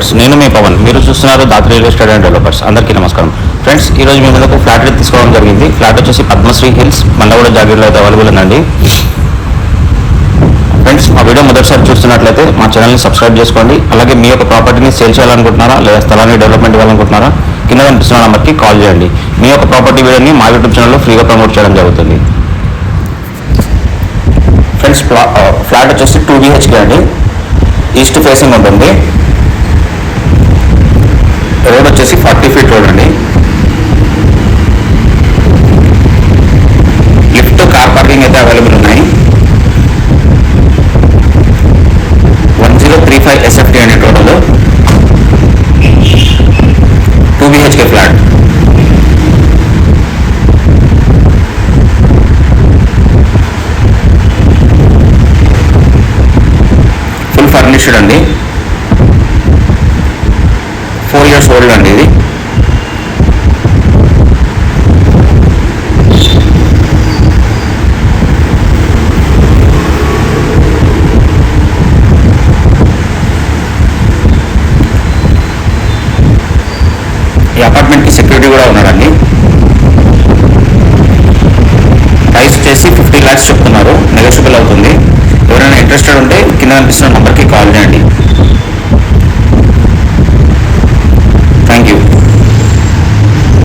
Friends, నేను మీ పవన్. మీరు చూస్తున్నారు Dhatri real estate and developers. అందరికీ నమస్కారం ఫ్రెండ్స్. ఈ రోజు మీ ముందుకు ఫ్లాట్ రేట్ తీసుకోవడం జరిగింది. ఫ్లాట్ వచ్చేసి పద్మశ్రీ హిల్స్ మండగూడ జాగీర్లో అయితే అవైలబుల్ ఉందండి. ఫ్రెండ్స్, మా వీడియో మొదటిసారి చూస్తున్నట్లయితే మా ఛానల్ని సబ్స్క్రైబ్ చేసుకోండి. అలాగే మీ యొక్క ప్రాపర్టీని సేల్ చేయాలనుకుంటున్నారా లేదా స్థలాన్ని డెవలప్మెంట్ ఇవ్వాలనుకుంటున్నారా, కింద కనిపిస్తున్న నెంబర్కి కాల్ చేయండి. మీ యొక్క ప్రాపర్టీ వీడియోని మా యూట్యూబ్ ఛానల్లో ఫ్రీగా ప్రమోట్ చేయడం జరుగుతుంది. ఫ్రెండ్స్, ఫ్లాట్ వచ్చేసి 2 BHK అండి. ఈస్ట్ ఫేసింగ్ ఉంటుంది. రోడ్ వచ్చేసి 40 feet రోడ్ అండి. లిఫ్ట్, కార్ పార్కింగ్ అయితే అవైలబుల్ ఉన్నాయి. 1035 SFT అనే total 2 BHK flat. Full furnished అండి. 4 years ఓల్డ్ అండి ఇది. ఈ అపార్ట్మెంట్కి సెక్యూరిటీ కూడా ఉన్నాడండి. ప్రైస్ వచ్చేసి 50 lakhs చెప్తున్నారు. నెగోషియబుల్ అవుతుంది. ఎవరైనా ఇంట్రెస్టెడ్ ఉంటే కింద కనిపిస్తున్న నెంబర్కి కాల్ చేయండి. Thank you.